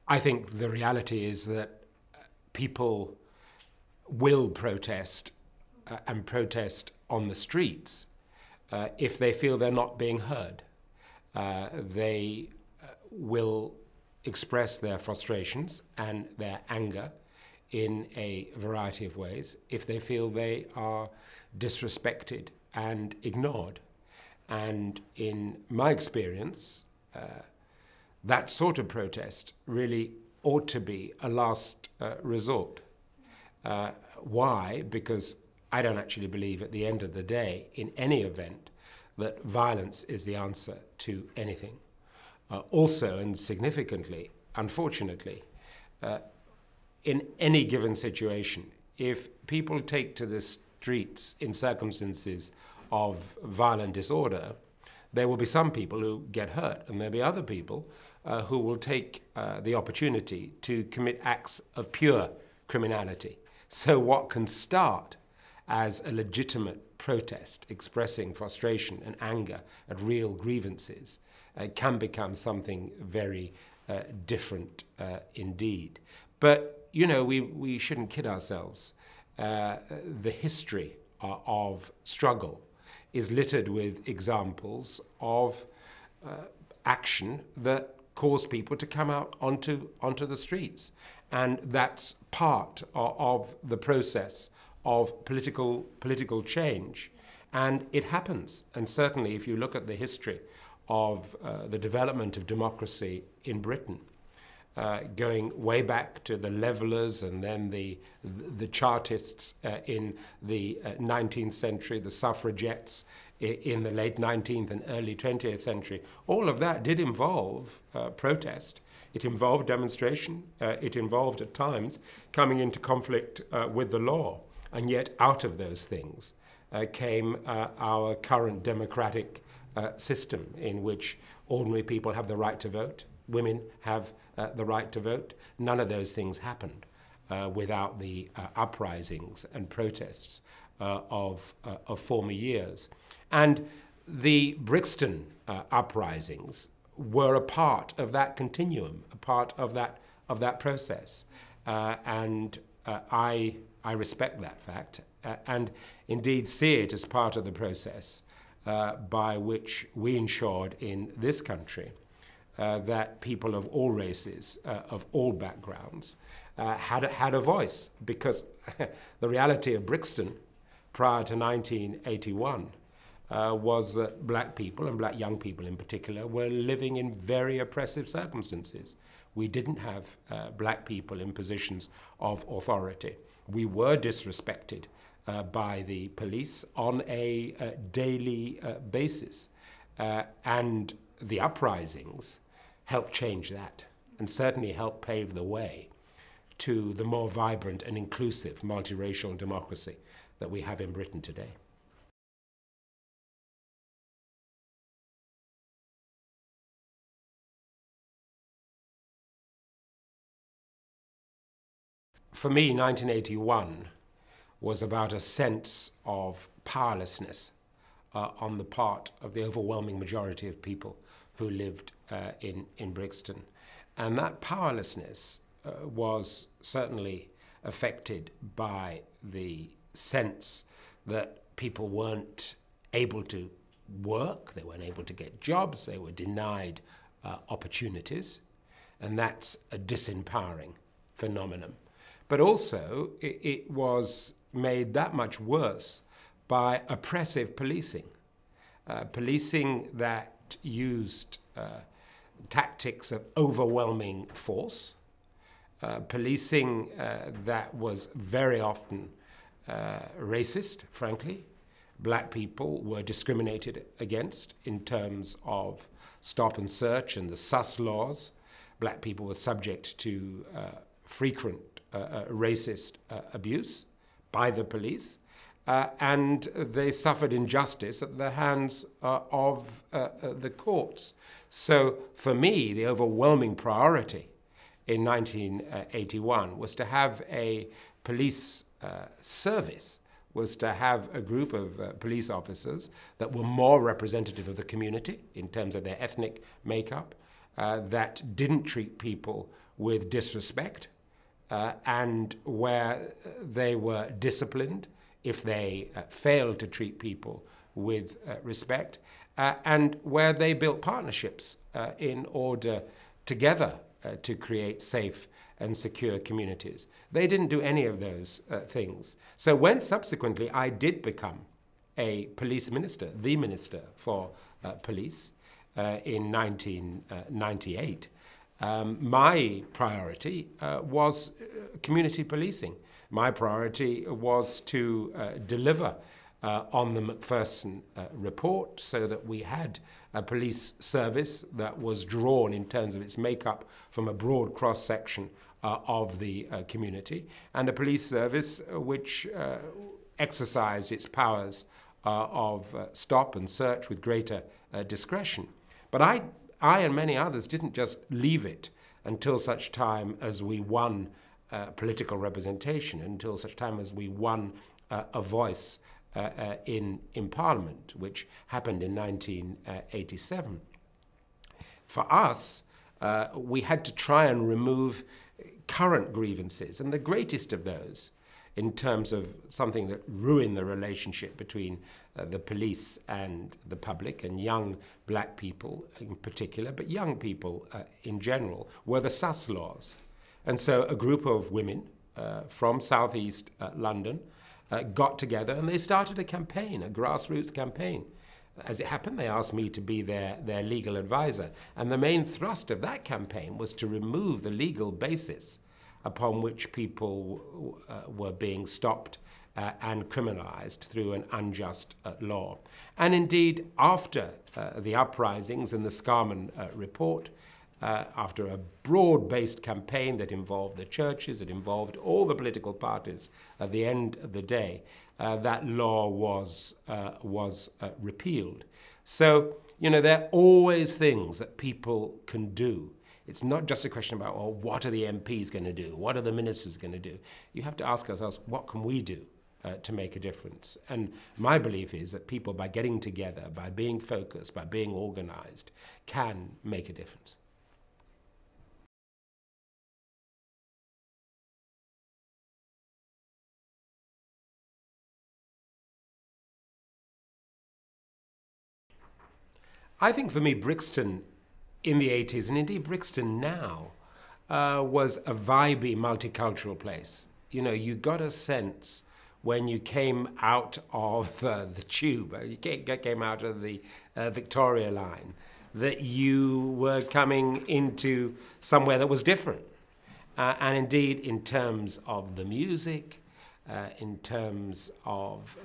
I think the reality is that people will protest and protest on the streets if they feel they're not being heard. They will express their frustrations and their anger in a variety of ways if they feel they are disrespected and ignored. And in my experience, that sort of protest really ought to be a last resort. Why? Because I don't actually believe at the end of the day, in any event, that violence is the answer to anything. Also, and significantly, unfortunately, in any given situation, if people take to the streets in circumstances of violent disorder, there will be some people who get hurt, and there'll be other people who will take the opportunity to commit acts of pure criminality. So what can start as a legitimate protest expressing frustration and anger at real grievances can become something very different indeed. But, you know, we shouldn't kid ourselves. The history of struggle is littered with examples of action that caused people to come out onto the streets. And that's part of the process of political change. And it happens. And certainly if you look at the history of the development of democracy in Britain, going way back to the Levellers and then the Chartists in the 19th century, the suffragettes in the late 19th and early 20th century, all of that did involve protest. It involved demonstration. It involved at times coming into conflict with the law. And yet out of those things came our current democratic system in which ordinary people have the right to vote, women have the right to vote. None of those things happened without the uprisings and protests of former years. And the Brixton uprisings were a part of that continuum, a part of that process. And I respect that fact and indeed see it as part of the process by which we ensured in this country that people of all races, of all backgrounds, had a voice. Because the reality of Brixton prior to 1981 was that black people, and black young people in particular, were living in very oppressive circumstances. We didn't have black people in positions of authority. We were disrespected by the police on a daily basis. And the uprisings helped change that, and certainly helped pave the way to the more vibrant and inclusive multiracial democracy that we have in Britain today. For me, 1981 was about a sense of powerlessness on the part of the overwhelming majority of people who lived in Brixton. And that powerlessness was certainly affected by the sense that people weren't able to work, they weren't able to get jobs, they were denied opportunities, and that's a disempowering phenomenon. But also, it was made that much worse by oppressive policing. Policing that used tactics of overwhelming force, policing that was very often racist, frankly. Black people were discriminated against in terms of stop and search and the sus laws. Black people were subject to frequent racist abuse by the police, and they suffered injustice at the hands of the courts. So for me, the overwhelming priority in 1981 was to have a police service, was to have a group of police officers that were more representative of the community in terms of their ethnic makeup, that didn't treat people with disrespect, and where they were disciplined if they failed to treat people with respect, and where they built partnerships in order together to create safe and secure communities. They didn't do any of those things. So when subsequently I did become a police minister, the minister for police in 1998, my priority was community policing. My priority was to deliver on the Macpherson report so that we had a police service that was drawn in terms of its makeup from a broad cross-section of the community, and a police service which exercised its powers of stop and search with greater discretion. But I and many others didn't just leave it until such time as we won political representation, until such time as we won a voice in Parliament, which happened in 1987. For us, we had to try and remove current grievances, and the greatest of those, in terms of something that ruined the relationship between the police and the public, and young black people in particular, but young people in general, were the sus laws. And so a group of women from southeast London got together and they started a campaign, a grassroots campaign. As it happened, they asked me to be their legal advisor. And the main thrust of that campaign was to remove the legal basis upon which people were being stopped and criminalized through an unjust law. And indeed, after the uprisings and the Scarman report, after a broad-based campaign that involved the churches, it involved all the political parties, at the end of the day, that law was repealed. So, you know, there are always things that people can do. It's not just a question about, well, what are the MPs going to do? What are the ministers going to do? You have to ask ourselves, what can we do to make a difference? And my belief is that people, by getting together, by being focused, by being organized, can make a difference. I think for me, Brixton in the 80s, and indeed Brixton now, was a vibey, multicultural place. You know, you got a sense when you came out of the tube, you came out of the Victoria line, that you were coming into somewhere that was different. And indeed, in terms of the music, in terms of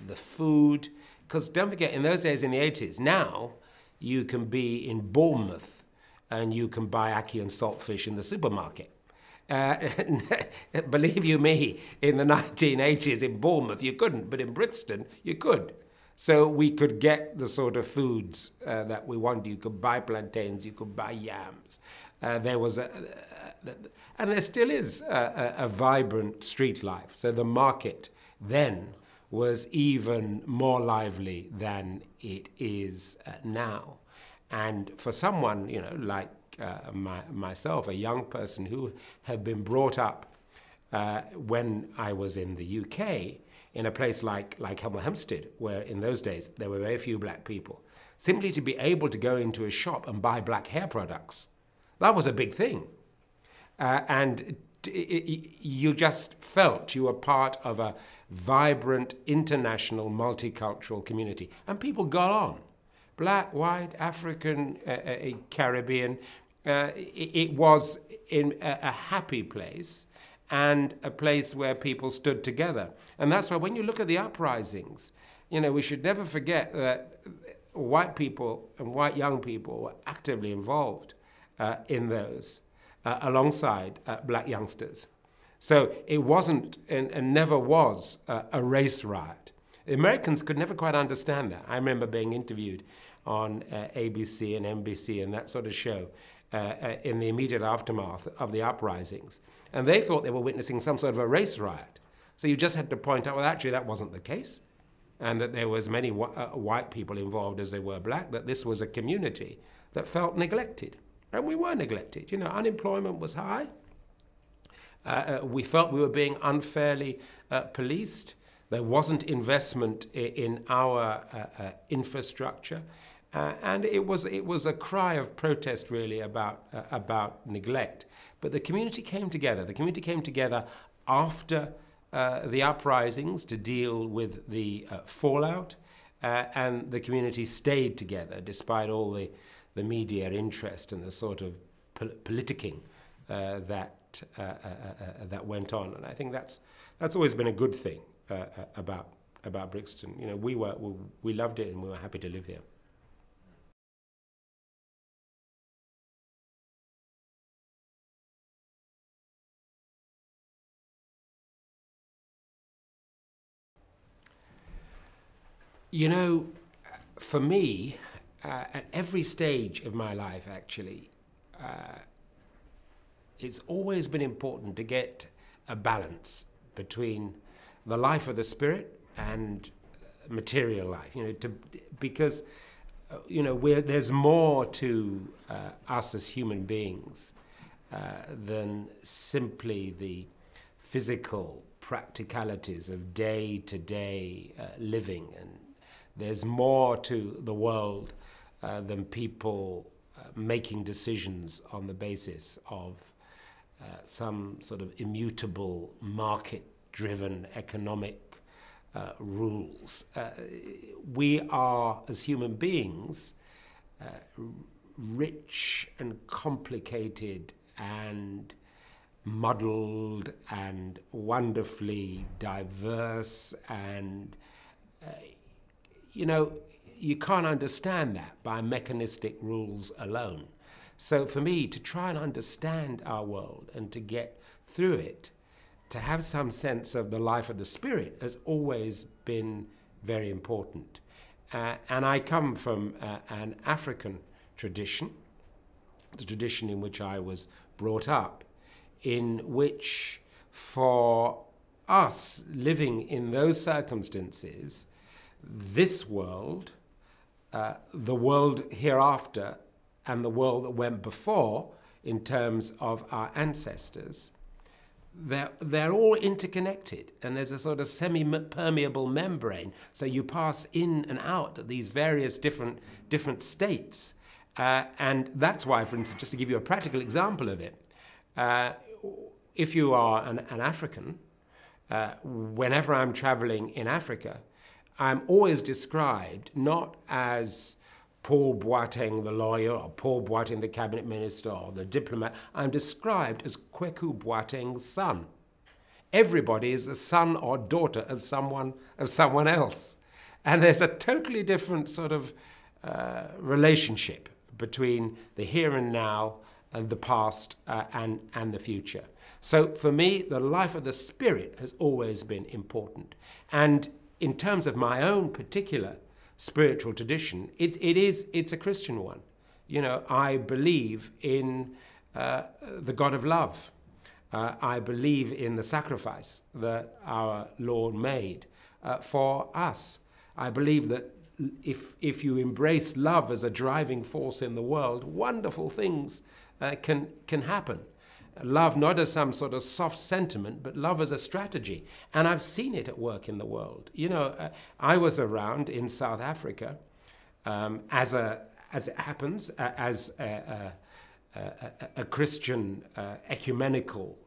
the food, because don't forget, in those days in the 80s, now you can be in Bournemouth and you can buy ackee and saltfish in the supermarket. Believe you me, in the 1980s in Bournemouth you couldn't, but in Brixton you could. So we could get the sort of foods that we wanted. You could buy plantains, you could buy yams. There was and there still is a vibrant street life. So the market then was even more lively than it is now. And for someone, you know, like myself, a young person who had been brought up when I was in the UK, in a place like Hemel Hempstead, where in those days there were very few black people, simply to be able to go into a shop and buy black hair products, that was a big thing. And you just felt you were part of a vibrant, international, multicultural community. And people got on. Black, white, African, Caribbean. It was in a happy place and a place where people stood together. And that's why when you look at the uprisings, you know, we should never forget that white people and white young people were actively involved in those, alongside black youngsters. So it wasn't and never was a race riot. Americans could never quite understand that. I remember being interviewed on ABC and NBC and that sort of show in the immediate aftermath of the uprisings. And they thought they were witnessing some sort of a race riot. So you just had to point out, well, actually, that wasn't the case. And that there was as many white people involved as there were black, that this was a community that felt neglected. And we were neglected. You know, unemployment was high. We felt we were being unfairly policed. There wasn't investment in our infrastructure. And it was a cry of protest, really, about neglect. But the community came together. The community came together after the uprisings to deal with the fallout, and the community stayed together despite all the media interest and the sort of politicking that went on. And I think that's always been a good thing about Brixton. You know, we loved it and we were happy to live here. You know, for me, at every stage of my life, actually, it's always been important to get a balance between the life of the spirit and material life. You know, because you know, there's more to us as human beings than simply the physical practicalities of day-to-day living, and there's more to the world than people making decisions on the basis of some sort of immutable market-driven economic rules. We are, as human beings, rich and complicated and muddled and wonderfully diverse, and you know, you can't understand that by mechanistic rules alone. So for me, to try and understand our world and to get through it, to have some sense of the life of the spirit, has always been very important. And I come from an African tradition, the tradition in which I was brought up, in which for us living in those circumstances, this world, the world hereafter, and the world that went before, in terms of our ancestors, they're all interconnected, and there's a sort of semi-permeable membrane. So you pass in and out these various different states, and that's why, for instance, just to give you a practical example of it, if you are an African, whenever I'm traveling in Africa, I'm always described not as Paul Boateng the lawyer, or Paul Boateng the cabinet minister, or the diplomat. I'm described as Kweku Boateng's son. Everybody is a son or daughter of someone else. And there's a totally different sort of relationship between the here and now and the past and the future. So for me, the life of the spirit has always been important. And in terms of my own particular spiritual tradition, it's a Christian one. You know, I believe in the God of love. I believe in the sacrifice that our Lord made for us. I believe that if you embrace love as a driving force in the world, wonderful things can happen. Love not as some sort of soft sentiment, but love as a strategy. And I've seen it at work in the world. You know, I was around in South Africa as it happens, as a Christian ecumenical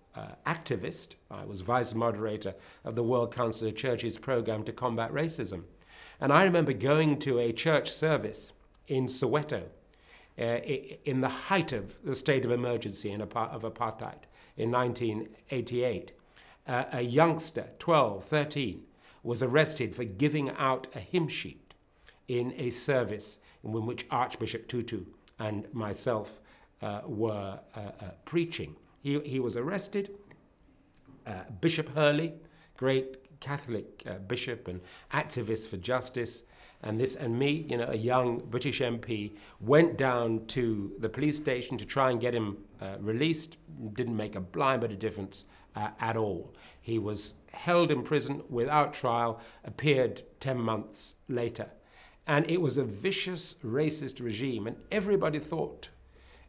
activist. I was vice moderator of the World Council of Churches program to combat racism. And I remember going to a church service in Soweto, in the height of the state of emergency of apartheid in 1988. A youngster, 12, 13, was arrested for giving out a hymn sheet in a service in which Archbishop Tutu and myself were preaching. He was arrested. Bishop Hurley, great Catholic bishop and activist for justice, and me, you know, a young British MP, went down to the police station to try and get him released. Didn't make a blind bit of difference at all. He was held in prison without trial, appeared 10 months later. And it was a vicious racist regime, and everybody thought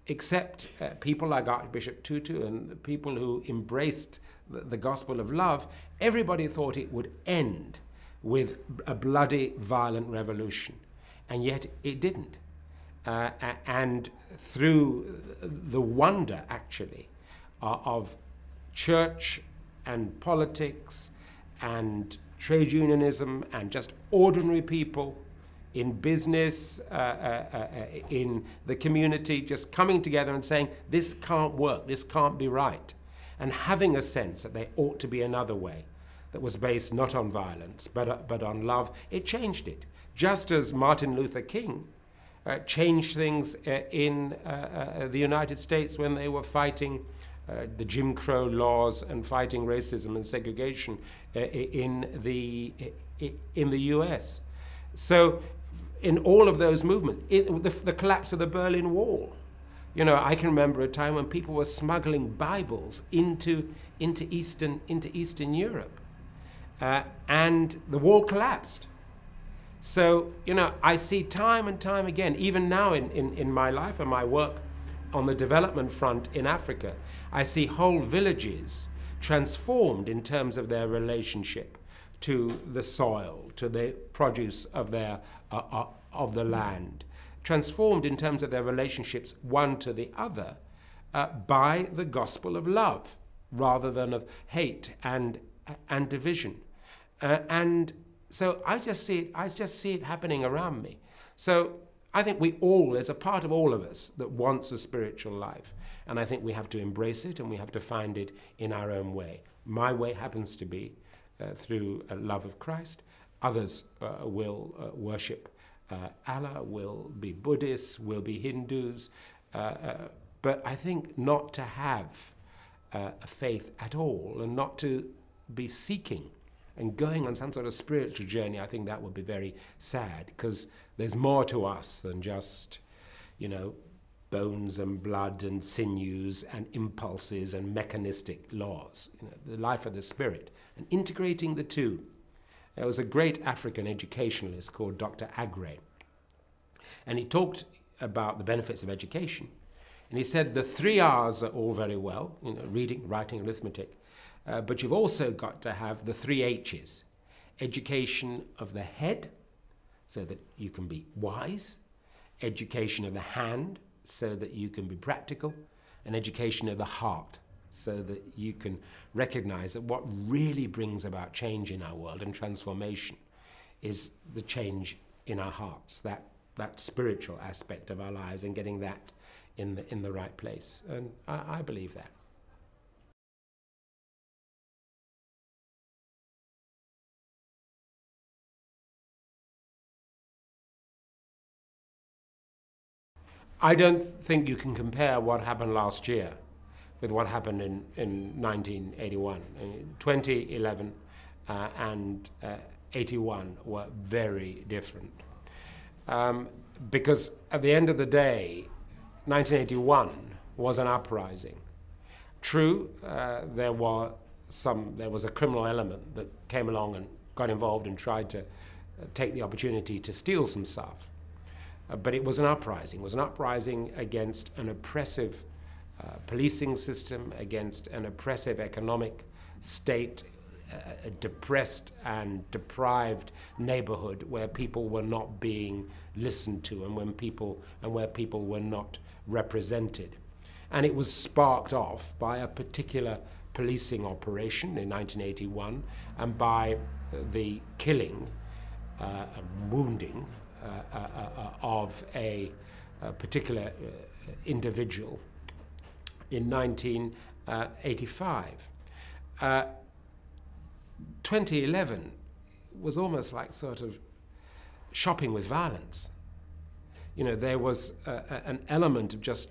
except people like Archbishop Tutu and the people who embraced the gospel of love, everybody thought it would end with a bloody, violent revolution. And yet it didn't. And through the wonder, actually, of church and politics and trade unionism and just ordinary people in business, in the community, just coming together and saying, this can't work, this can't be right, and having a sense that there ought to be another way that was based not on violence, but on love, it changed it. Just as Martin Luther King changed things in the United States when they were fighting the Jim Crow laws and fighting racism and segregation in the US. So in all of those movements, the collapse of the Berlin Wall, you know, I can remember a time when people were smuggling Bibles into Eastern Europe, and the wall collapsed. So, you know, I see time and time again, even now in my life and my work on the development front in Africa, I see whole villages transformed in terms of their relationship to the soil, to the produce of the land, transformed in terms of their relationships one to the other by the gospel of love rather than of hate and division. And so I just see it happening around me. So I think we all, there's a part of all of us that wants a spiritual life. And I think we have to embrace it and we have to find it in our own way. My way happens to be through a love of Christ. Others will worship Allah, will be Buddhists, will be Hindus. But I think not to have a faith at all and not to be seeking and going on some sort of spiritual journey, I think that would be very sad, because there's more to us than just, you know, bones and blood and sinews and impulses and mechanistic laws. You know, the life of the spirit and integrating the two. There was a great African educationalist called Dr. Agre, and he talked about the benefits of education. And he said the 3 R's are all very well, you know, reading, writing, arithmetic, but you've also got to have the 3 H's. Education of the head, so that you can be wise. Education of the hand, so that you can be practical. And education of the heart, so that you can recognize that what really brings about change in our world and transformation is the change in our hearts, that spiritual aspect of our lives, and getting that in the right place. And I believe that. I don't think you can compare what happened last year with what happened in 1981. 2011 and 81 were very different. Because at the end of the day, 1981 was an uprising. True, there was a criminal element that came along and got involved and tried to take the opportunity to steal some stuff. But it was an uprising. It was an uprising against an oppressive policing system, against an oppressive economic state, a depressed and deprived neighborhood where people were not being listened to and where people were not represented. And it was sparked off by a particular policing operation in 1981 and by the killing and wounding of a particular individual in 1985. 2011 was almost like sort of shopping with violence. You know, there was an element of just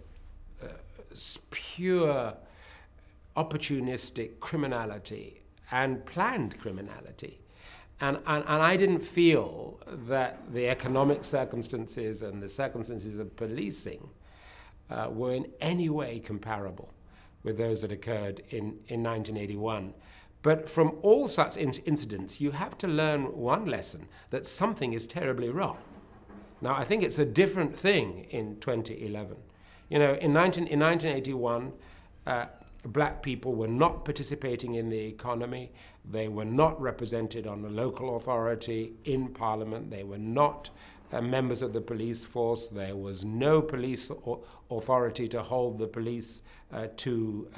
pure opportunistic criminality and planned criminality. And I didn't feel that the economic circumstances and the circumstances of policing were in any way comparable with those that occurred in 1981. But from all such incidents, you have to learn one lesson, that something is terribly wrong. Now, I think it's a different thing in 2011. You know, in 1981, black people were not participating in the economy. They were not represented on the local authority in Parliament. They were not members of the police force. There was no police authority to hold the police to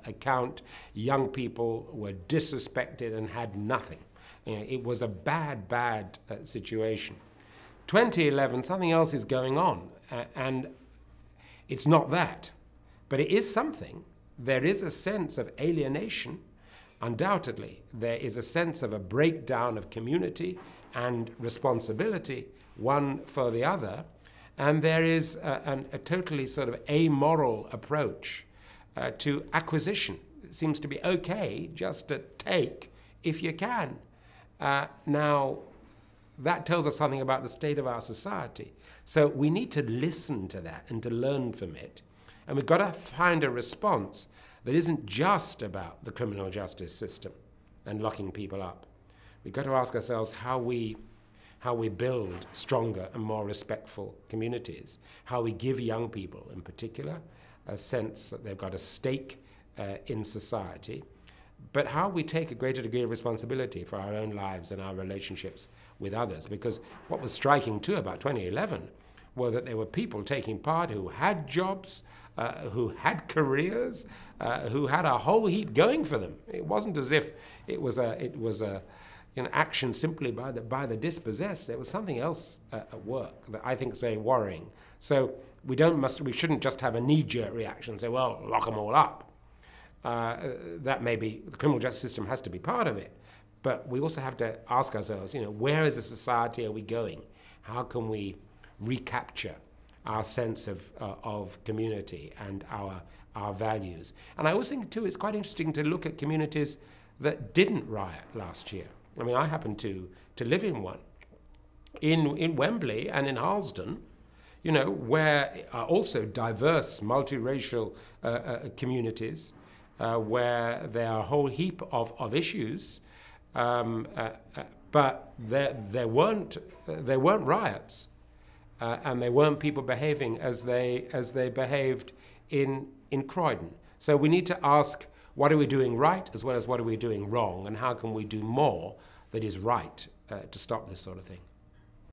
account. Young people were disrespected and had nothing. You know, it was a bad situation. 2011, something else is going on, and it's not that, but it is something. There is a sense of alienation, undoubtedly. There is a sense of a breakdown of community and responsibility, one for the other, and there is a totally sort of amoral approach to acquisition. It seems to be okay just to take if you can. Now, that tells us something about the state of our society. So we need to listen to that and to learn from it. And we've got to find a response that isn't just about the criminal justice system and locking people up. We've got to ask ourselves how we build stronger and more respectful communities, how we give young people in particular a sense that they've got a stake in society, but how we take a greater degree of responsibility for our own lives and our relationships with others. Because what was striking too about 2011 were that there were people taking part who had jobs, who had careers, who had a whole heap going for them. It wasn't as if it was a action simply by the dispossessed. There was something else at work that I think is very worrying. So we shouldn't just have a knee-jerk reaction and say, well, lock them all up. That may be, the criminal justice system has to be part of it, but we also have to ask ourselves, where as a society are we going? How can we recapture our sense of community and our values? And I always think too, it's quite interesting to look at communities that didn't riot last year. I mean, I happen to live in one, in Wembley and in Harlesden, where are also diverse, multiracial communities, where there are a whole heap of issues, but there weren't riots, and there weren't people behaving as they behaved in Croydon. So we need to ask, what are we doing right as well as what are we doing wrong, and how can we do more that is right to stop this sort of thing?